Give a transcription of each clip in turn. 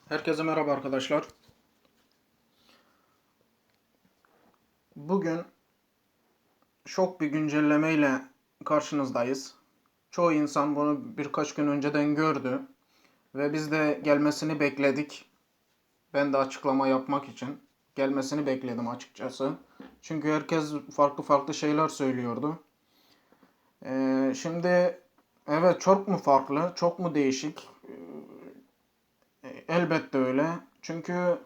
Herkese merhaba arkadaşlar. Bugün şok bir güncelleme ile karşınızdayız. Çoğu insan bunu birkaç gün önceden gördü ve biz de gelmesini bekledik. Ben de açıklama yapmak için gelmesini bekledim açıkçası. Çünkü herkes farklı farklı şeyler söylüyordu. Şimdi evet, çok mu farklı, çok mu değişik? Elbette öyle. Çünkü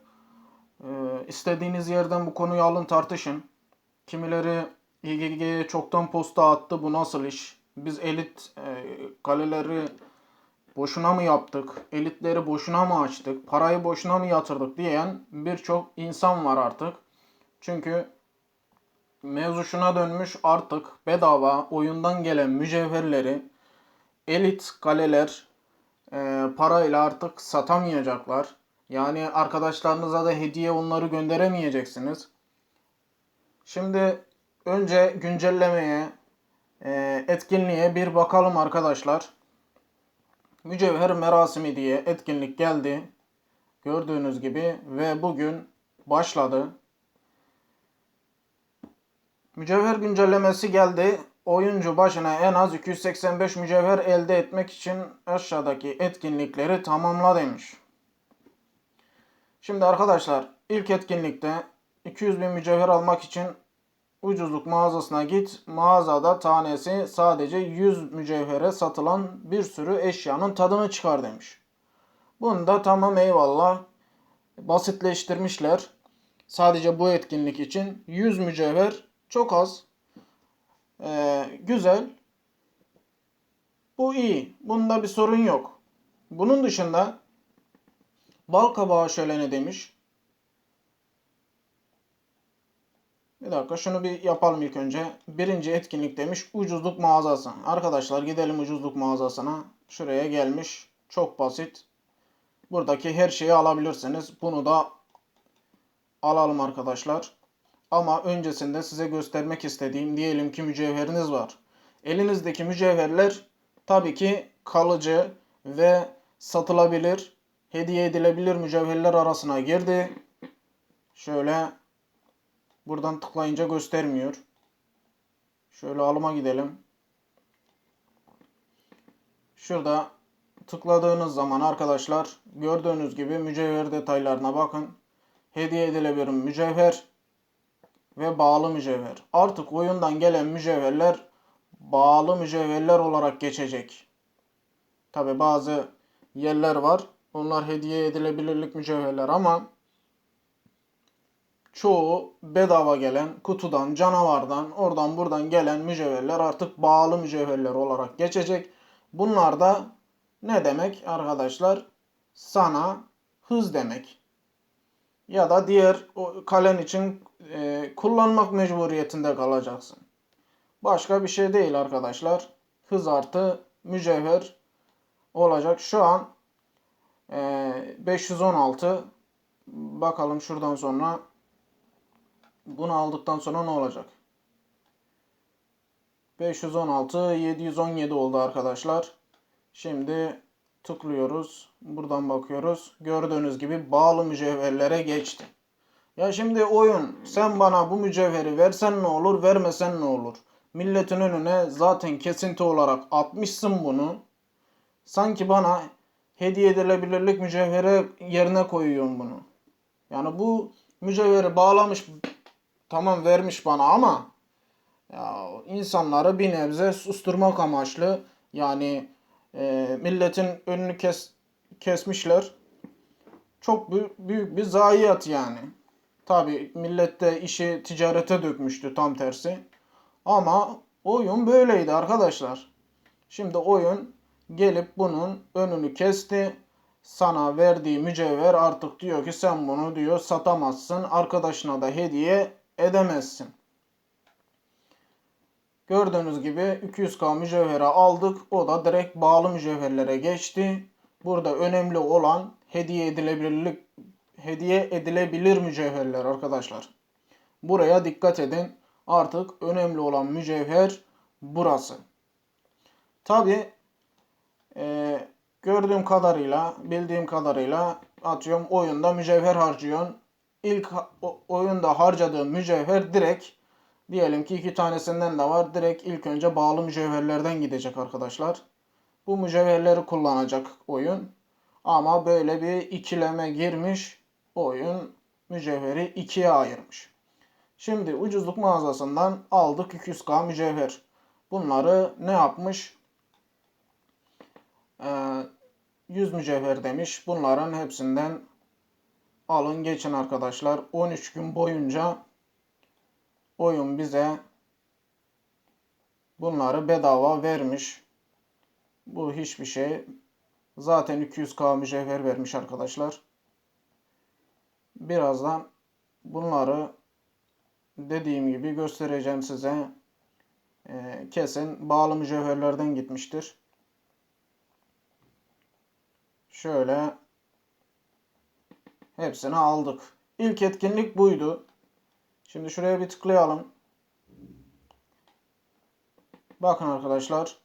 istediğiniz yerden bu konuyu alın tartışın. Kimileri İGG'ye çoktan posta attı. Bu nasıl iş? Biz elit kaleleri boşuna mı yaptık? Elitleri boşuna mı açtık? Parayı boşuna mı yatırdık diyen birçok insan var artık. Çünkü mevzu şuna dönmüş, artık bedava oyundan gelen mücevherleri elit kaleler parayla artık satamayacaklar. Yani arkadaşlarınıza da hediye onları gönderemeyeceksiniz. Şimdi önce güncellemeye, etkinliğe bir bakalım arkadaşlar. Mücevher merasimi diye etkinlik geldi. Gördüğünüz gibi ve bugün başladı. Mücevher güncellemesi geldi. Oyuncu başına en az 285 mücevher elde etmek için aşağıdaki etkinlikleri tamamla demiş. Şimdi arkadaşlar, ilk etkinlikte 200 bin mücevher almak için ucuzluk mağazasına git. Mağazada tanesi sadece 100 mücevhere satılan bir sürü eşyanın tadını çıkar demiş. Bunu da tamam, eyvallah. Basitleştirmişler. Sadece bu etkinlik için 100 mücevher çok az. Güzel. Bu iyi. Bunda bir sorun yok. Bunun dışında bal kabağı şöleni demiş. Bir dakika, şunu bir yapalım ilk önce. Birinci etkinlik demiş, ucuzluk mağazası. Arkadaşlar gidelim ucuzluk mağazasına. Şuraya gelmiş. Çok basit. Buradaki her şeyi alabilirsiniz. Bunu da alalım arkadaşlar. Ama öncesinde size göstermek istediğim, diyelim ki mücevheriniz var. Elinizdeki mücevherler tabii ki kalıcı ve satılabilir, hediye edilebilir mücevherler arasına girdi. Şöyle buradan tıklayınca göstermiyor. Şöyle alıma gidelim. Şurada tıkladığınız zaman arkadaşlar gördüğünüz gibi mücevher detaylarına bakın. Hediye edilebilir mücevher ve bağlı mücevher. Artık oyundan gelen mücevherler bağlı mücevherler olarak geçecek. Tabi bazı yerler var. Onlar hediye edilebilirlik mücevherler ama çoğu bedava gelen, kutudan, canavardan, oradan buradan gelen mücevherler artık bağlı mücevherler olarak geçecek. Bunlar da ne demek arkadaşlar? Sana hız demek. Ya da diğer kalen için kullanmak mecburiyetinde kalacaksın. Başka bir şey değil arkadaşlar. Hız artı mücevher olacak. Şu an 516. Bakalım şuradan sonra bunu aldıktan sonra ne olacak? 516, 717 oldu arkadaşlar. Şimdi tıklıyoruz. Buradan bakıyoruz. Gördüğünüz gibi bağlı mücevherlere geçti. Ya şimdi oyun, sen bana bu mücevheri versen ne olur, vermesen ne olur? Milletin önüne zaten kesinti olarak atmışsın bunu. Sanki bana hediye edilebilirlik mücevheri yerine koyuyorsun bunu. Yani bu mücevheri bağlamış, tamam vermiş bana ama ya insanları bir nebze susturmak amaçlı, yani milletin önünü kesmişler. Çok büyük bir zayiat yani. Tabi millet de işi ticarete dökmüştü, tam tersi. Ama oyun böyleydi arkadaşlar. Şimdi oyun gelip bunun önünü kesti. Sana verdiği mücevher artık diyor ki sen bunu diyor satamazsın. Arkadaşına da hediye edemezsin. Gördüğünüz gibi 200k mücevheri aldık. O da direkt bağlı mücevherlere geçti. Burada önemli olan hediye edilebilir mücevherler arkadaşlar. Buraya dikkat edin. Artık önemli olan mücevher burası. Tabi gördüğüm kadarıyla, bildiğim kadarıyla atıyorum oyunda mücevher harcıyorsun. İlk oyunda harcadığın mücevher direkt, diyelim ki 2 tanesinden de var. Direkt ilk önce bağlı mücevherlerden gidecek arkadaşlar. Bu mücevherleri kullanacak oyun. Ama böyle bir ikileme girmiş. Oyun mücevheri ikiye ayırmış. Şimdi ucuzluk mağazasından aldık 200k mücevher. Bunları ne yapmış? 100 mücevher demiş. Bunların hepsinden alın geçin arkadaşlar. 13 gün boyunca oyun bize bunları bedava vermiş. Bu hiçbir şey. Zaten 200k mücevher vermiş arkadaşlar. Birazdan bunları dediğim gibi göstereceğim size. Kesin bağlı mücevherlerden gitmiştir. Şöyle hepsini aldık. İlk etkinlik buydu. Şimdi şuraya bir tıklayalım. Bakın arkadaşlar.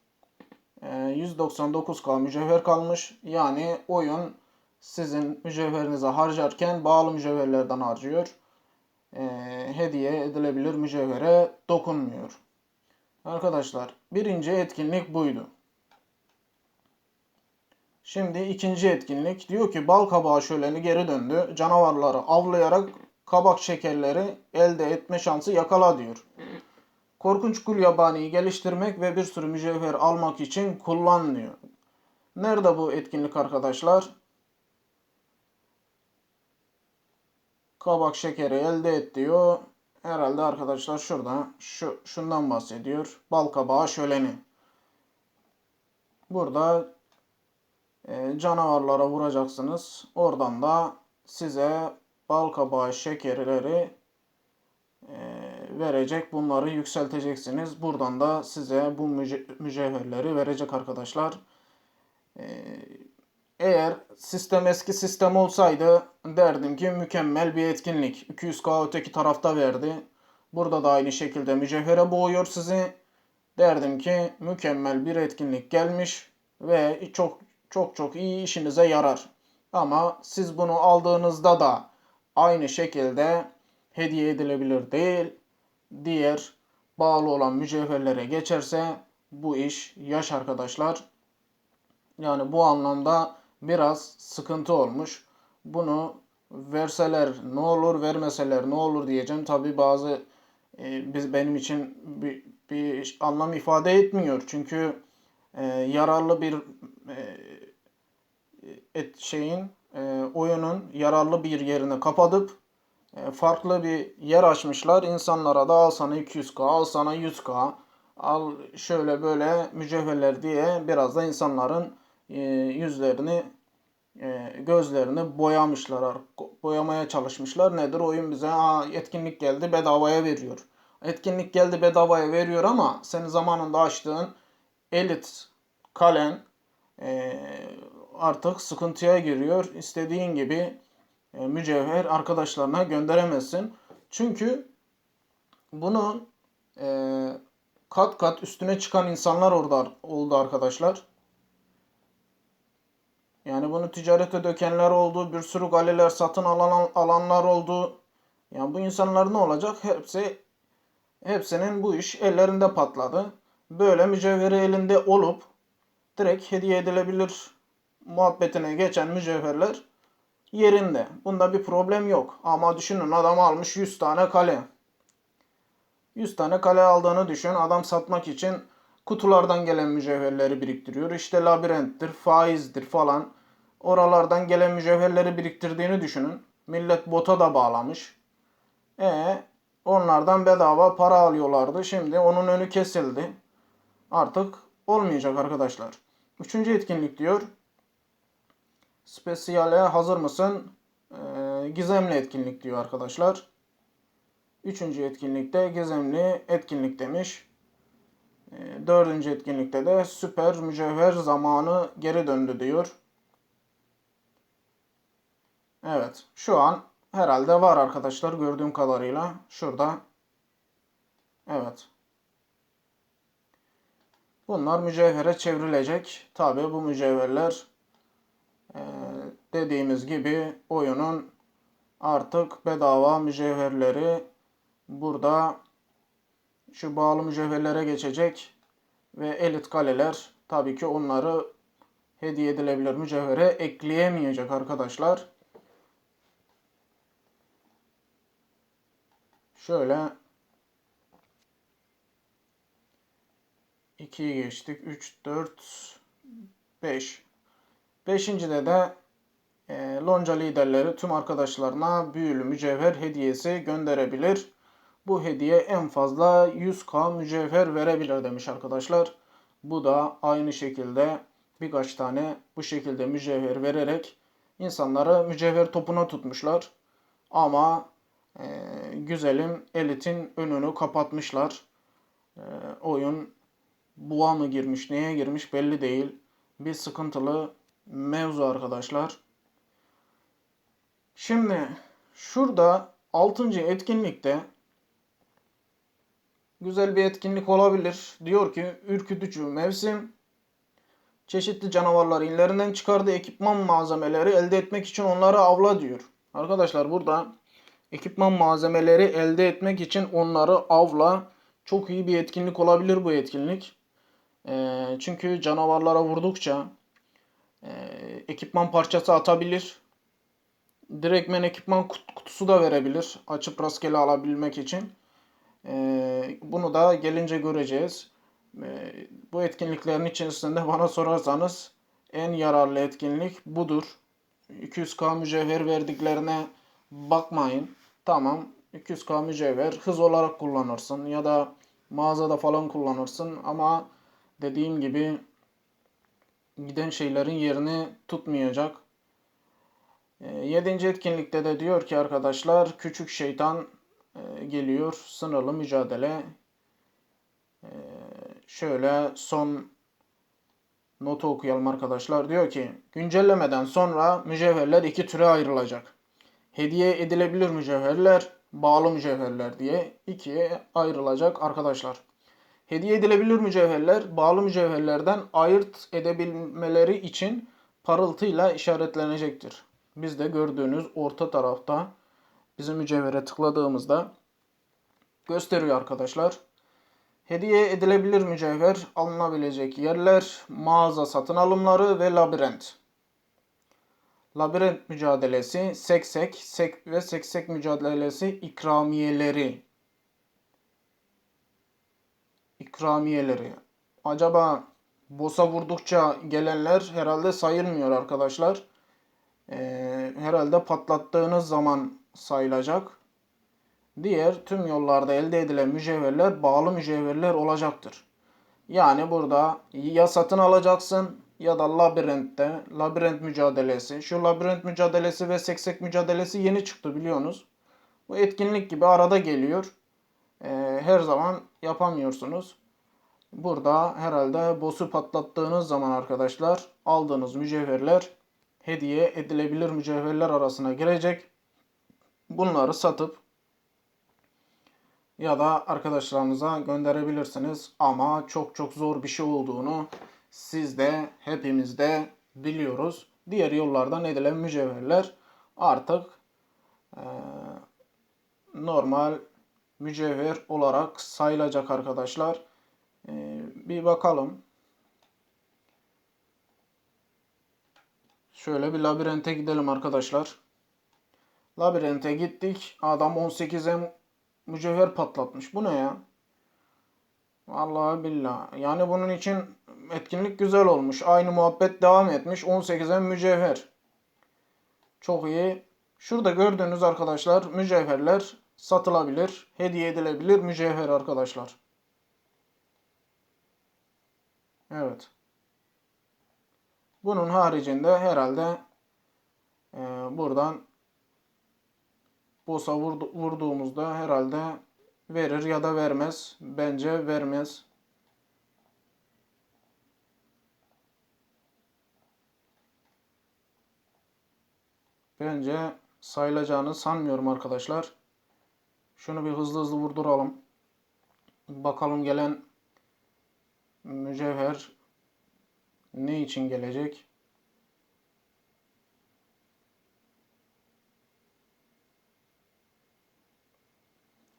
199k mücevher kalmış. Yani oyun sizin mücevherinizi harcarken bağlı mücevherlerden harcıyor. Hediye edilebilir mücevhere dokunmuyor. Arkadaşlar birinci etkinlik buydu. Şimdi ikinci etkinlik diyor ki bal kabağı şöleni geri döndü. Canavarları avlayarak kabak şekerleri elde etme şansı yakala diyor. Korkunç kul yabaniyi geliştirmek ve bir sürü mücevher almak için kullanılıyor. Nerede bu etkinlik arkadaşlar? Kabak şekeri elde et diyor. Herhalde arkadaşlar şurada. Şundan bahsediyor. Bal kabağı şöleni. Burada canavarlara vuracaksınız. Oradan da size bal kabağı şekerleri verecek. Bunları yükselteceksiniz. Buradan da size bu mücevherleri verecek arkadaşlar. Eğer sistem eski sistem olsaydı derdim ki mükemmel bir etkinlik. 200k öteki tarafta verdi. Burada da aynı şekilde mücevhere boğuyor sizi. Derdim ki mükemmel bir etkinlik gelmiş ve çok iyi işinize yarar. Ama siz bunu aldığınızda da aynı şekilde hediye edilebilir değil. Diğer bağlı olan mücevherlere geçerse bu iş yaş arkadaşlar. Yani bu anlamda biraz sıkıntı olmuş. Bunu verseler ne olur, vermeseler ne olur diyeceğim. Tabi bazı benim için bir anlam ifade etmiyor. Çünkü yararlı bir oyunun yararlı bir yerini kapatıp farklı bir yer açmışlar. İnsanlara da al sana 200k, al sana 100k, al şöyle böyle mücevherler diye biraz da insanların yüzlerini, gözlerini boyamaya çalışmışlar. Nedir? Oyun bize etkinlik geldi bedavaya veriyor. Etkinlik geldi bedavaya veriyor ama senin zamanında açtığın elit kalen artık sıkıntıya giriyor. İstediğin gibi mücevher arkadaşlarına gönderemezsin. Çünkü bunu kat kat üstüne çıkan insanlar orada oldu arkadaşlar. Yani bunu ticarete dökenler oldu. Bir sürü galeler satın alanlar oldu. Yani bu insanlar ne olacak? Hepsinin bu iş ellerinde patladı. Böyle mücevheri elinde olup direkt hediye edilebilir muhabbetine geçen mücevherler yerinde. Bunda bir problem yok. Ama düşünün adam almış 100 tane kale. 100 tane kale aldığını düşün. Adam satmak için kutulardan gelen mücevherleri biriktiriyor. İşte labirenttir, faizdir falan. Oralardan gelen mücevherleri biriktirdiğini düşünün. Millet bota da bağlamış. Onlardan bedava para alıyorlardı. Şimdi onun önü kesildi. Artık olmayacak arkadaşlar. Üçüncü etkinlik diyor. Spesiyale hazır mısın? Gizemli etkinlik diyor arkadaşlar. Üçüncü etkinlikte gizemli etkinlik demiş. Dördüncü etkinlikte de süper mücevher zamanı geri döndü diyor. Evet. Şu an herhalde var arkadaşlar gördüğüm kadarıyla. Şurada. Evet. Bunlar mücevhere çevrilecek. Tabi bu mücevherler dediğimiz gibi oyunun artık bedava mücevherleri burada şu bağlı mücevherlere geçecek ve elit kaleler tabii ki onları hediye edilebilir mücevhere ekleyemeyecek arkadaşlar. Şöyle 2'yi geçtik. 3, 4, 5. Beşincide de lonca liderleri tüm arkadaşlarına büyülü mücevher hediyesi gönderebilir. Bu hediye en fazla 100k mücevher verebilir demiş arkadaşlar. Bu da aynı şekilde birkaç tane bu şekilde mücevher vererek insanları mücevher topuna tutmuşlar. Ama güzelim elitin önünü kapatmışlar. Oyun buğa mı girmiş, neye girmiş belli değil. Bir sıkıntılı mevzu arkadaşlar. Şimdi şurada 6. etkinlikte güzel bir etkinlik olabilir. Diyor ki ürkütücü mevsim. Çeşitli canavarları inlerinden çıkardığı ekipman malzemeleri elde etmek için onları avla diyor. Arkadaşlar burada ekipman malzemeleri elde etmek için onları avla. Çok iyi bir etkinlik olabilir bu etkinlik. Çünkü canavarlara vurdukça ekipman parçası atabilir. Direktmen ekipman kutusu da verebilir. Açıp rastgele alabilmek için. Bunu da gelince göreceğiz. Bu etkinliklerin içerisinde bana sorarsanız en yararlı etkinlik budur. 200k mücevher verdiklerine bakmayın. Tamam 200k mücevher hız olarak kullanırsın ya da mağazada falan kullanırsın ama dediğim gibi giden şeylerin yerini tutmayacak. 7. etkinlikte de diyor ki arkadaşlar küçük şeytan geliyor. Sınırlı mücadele. Şöyle son notu okuyalım arkadaşlar. Diyor ki güncellemeden sonra mücevherler iki türe ayrılacak. Hediye edilebilir mücevherler, bağlı mücevherler diye ikiye ayrılacak arkadaşlar. Hediye edilebilir mücevherler bağlı mücevherlerden ayırt edebilmeleri için parıltıyla işaretlenecektir. Biz de gördüğünüz orta tarafta bizim mücevhere tıkladığımızda gösteriyor arkadaşlar. Hediye edilebilir mücevher alınabilecek yerler, mağaza satın alımları ve labirent. Labirent mücadelesi, seksek ve seksek mücadelesi ikramiyeleri. İkramiyeleri. Acaba boss'a vurdukça gelenler herhalde sayılmıyor arkadaşlar. Herhalde patlattığınız zaman sayılacak. Diğer tüm yollarda elde edilen mücevherler bağlı mücevherler olacaktır. Yani burada ya satın alacaksın ya da labirentte labirent mücadelesi. Şu labirent mücadelesi ve seksek mücadelesi yeni çıktı biliyorsunuz. Bu etkinlik gibi arada geliyor. Her zaman yapamıyorsunuz. Burada herhalde boss'u patlattığınız zaman arkadaşlar aldığınız mücevherler hediye edilebilir mücevherler arasına girecek. Bunları satıp ya da arkadaşlarınıza gönderebilirsiniz. Ama çok çok zor bir şey olduğunu siz de hepimiz de biliyoruz. Diğer yollardan edilen mücevherler artık normal mücevher olarak sayılacak arkadaşlar. Bir bakalım. Şöyle bir labirente gidelim arkadaşlar. Labirente gittik. Adam 18'e mücevher patlatmış. Bu ne ya? Vallahi billahi. Yani bunun için etkinlik güzel olmuş. Aynı muhabbet devam etmiş. 18'e mücevher. Çok iyi. Şurada gördüğünüz arkadaşlar mücevherler satılabilir, hediye edilebilir mücevher arkadaşlar. Evet. Bunun haricinde herhalde buradan boss'a vurduğumuzda herhalde verir ya da vermez. Bence vermez. Bence sayılacağını sanmıyorum arkadaşlar. Şunu bir hızlı hızlı vurduralım. Bakalım gelen mücevher ne için gelecek?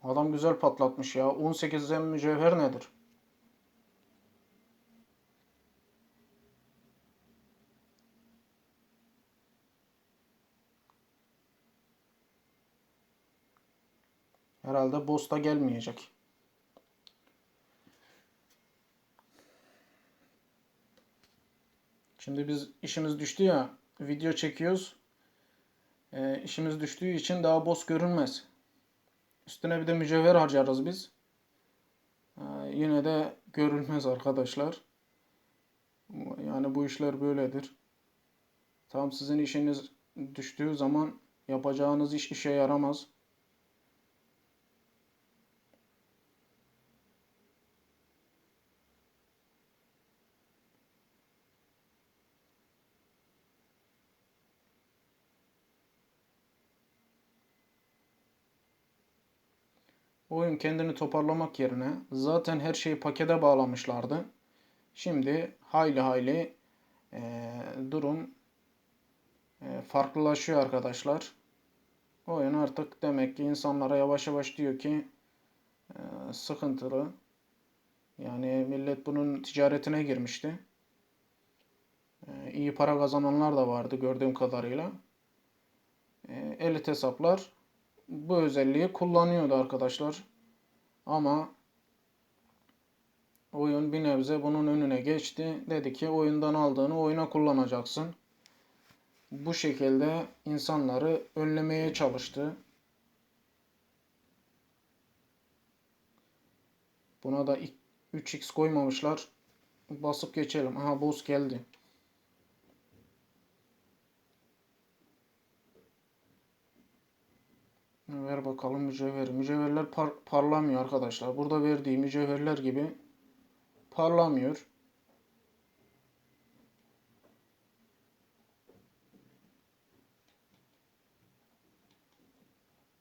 Adam güzel patlatmış ya. 18'den mücevher nedir? Herhalde boss da gelmeyecek. Şimdi biz işimiz düştü ya. Video çekiyoruz. İşimiz düştüğü için daha boss görünmez. Üstüne bir de mücevher harcarız biz. Yine de görülmez arkadaşlar. Yani bu işler böyledir. Tam sizin işiniz düştüğü zaman yapacağınız iş işe yaramaz. Oyun kendini toparlamak yerine zaten her şeyi pakete bağlamışlardı. Şimdi hayli hayli durum farklılaşıyor arkadaşlar. Oyun artık demek ki insanlara yavaş yavaş diyor ki sıkıntılı. Yani millet bunun ticaretine girmişti. İyi para kazananlar da vardı gördüğüm kadarıyla. Elit hesaplar bu özelliği kullanıyordu arkadaşlar. Ama oyun bir nebze bunun önüne geçti. Dedi ki oyundan aldığını oyuna kullanacaksın. Bu şekilde insanları önlemeye çalıştı. Buna da 3x koymamışlar. Basıp geçelim. Aha boss geldi. Ver bakalım mücevheri. Mücevherler parlamıyor arkadaşlar. Burada verdiği mücevherler gibi parlamıyor.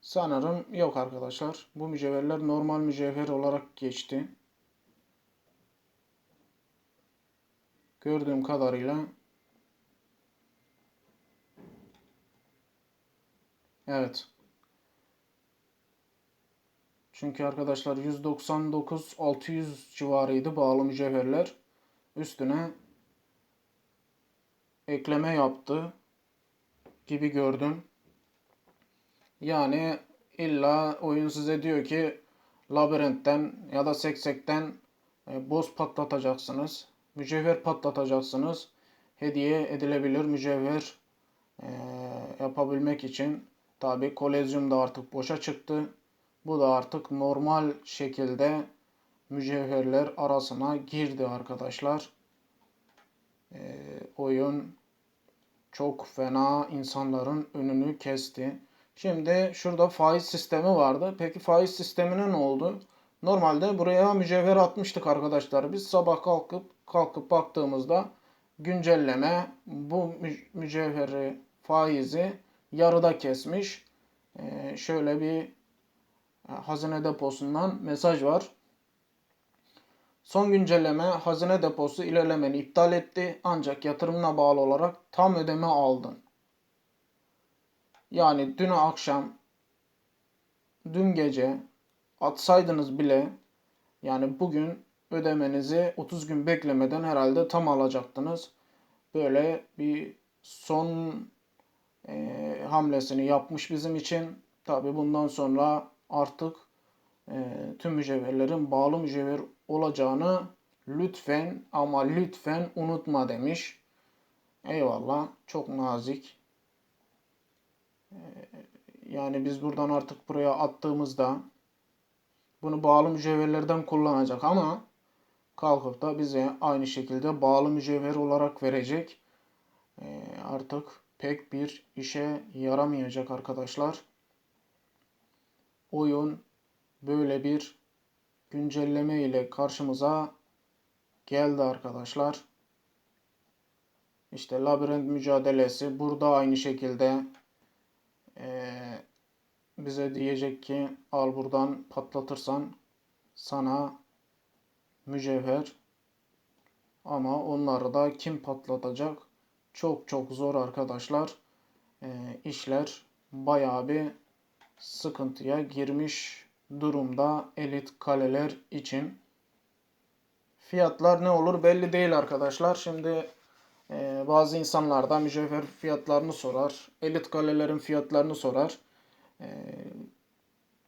Sanırım yok arkadaşlar. Bu mücevherler normal mücevher olarak geçti. Gördüğüm kadarıyla. Evet. Çünkü arkadaşlar 199 600 civarıydı bağlı mücevherler. Üstüne ekleme yaptı gibi gördüm. Yani illa oyun size diyor ki labirentten ya da seksekten boss patlatacaksınız. Mücevher patlatacaksınız. Hediye edilebilir mücevher e, yapabilmek için. Tabi kolezyum da artık boşa çıktı. Bu da artık normal şekilde mücevherler arasına girdi arkadaşlar. Oyun çok fena insanların önünü kesti. Şimdi şurada faiz sistemi vardı. Peki faiz sistemine ne oldu? Normalde buraya mücevher atmıştık arkadaşlar. Biz sabah kalkıp baktığımızda güncelleme bu mücevheri faizi yarıda kesmiş. Şöyle bir hazine deposundan mesaj var. Son güncelleme hazine deposu ilerlemeni iptal etti ancak yatırımına bağlı olarak tam ödeme aldın. Yani dün gece atsaydınız bile yani bugün ödemenizi 30 gün beklemeden herhalde tam alacaktınız. Böyle bir son hamlesini yapmış bizim için. Tabi bundan sonra artık tüm mücevherlerin bağlı mücevher olacağını lütfen ama lütfen unutma demiş. Eyvallah. Çok nazik. Yani biz buradan artık buraya attığımızda bunu bağlı mücevherlerden kullanacak ama kalkıp da bize aynı şekilde bağlı mücevher olarak verecek. Artık pek bir işe yaramayacak arkadaşlar. Oyun böyle bir güncelleme ile karşımıza geldi arkadaşlar. İşte labirent mücadelesi burada aynı şekilde bize diyecek ki al buradan patlatırsan sana mücevher, ama onları da kim patlatacak? Çok çok zor arkadaşlar. İşler bayağı bir sıkıntıya girmiş durumda elit kaleler için. Fiyatlar ne olur belli değil arkadaşlar. Şimdi bazı insanlar da mücevher fiyatlarını sorar. Elit kalelerin fiyatlarını sorar.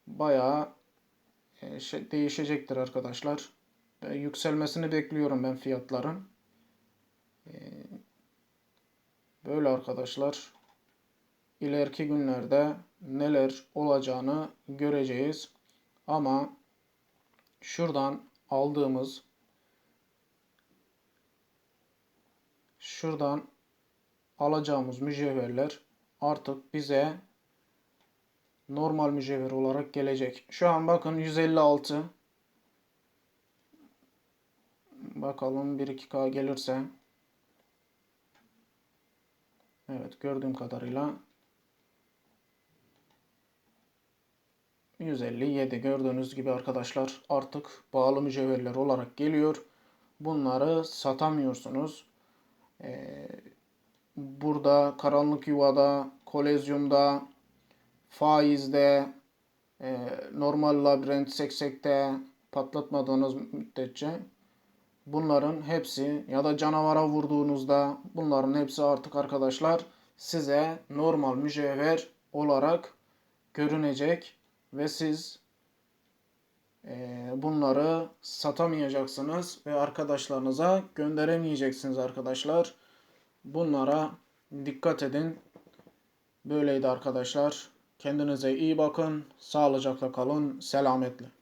Bayağı değişecektir arkadaşlar. Yükselmesini bekliyorum ben fiyatların. Böyle arkadaşlar. İleriki günlerde neler olacağını göreceğiz. Ama şuradan alacağımız mücevherler artık bize normal mücevher olarak gelecek. Şu an bakın 156. Bakalım 1-2K gelirse. Evet, gördüğüm kadarıyla 157 gördüğünüz gibi arkadaşlar artık bağlı mücevherler olarak geliyor. Bunları satamıyorsunuz. Burada karanlık yuvada, kolezyumda, faizde, normal labirent seksekte patlatmadığınız müddetçe bunların hepsi ya da canavara vurduğunuzda bunların hepsi artık arkadaşlar size normal mücevher olarak görünecek ve siz bunları satamayacaksınız ve arkadaşlarınıza gönderemeyeceksiniz arkadaşlar. Bunlara dikkat edin. Böyleydi arkadaşlar. Kendinize iyi bakın. Sağlıcakla kalın. Selametle.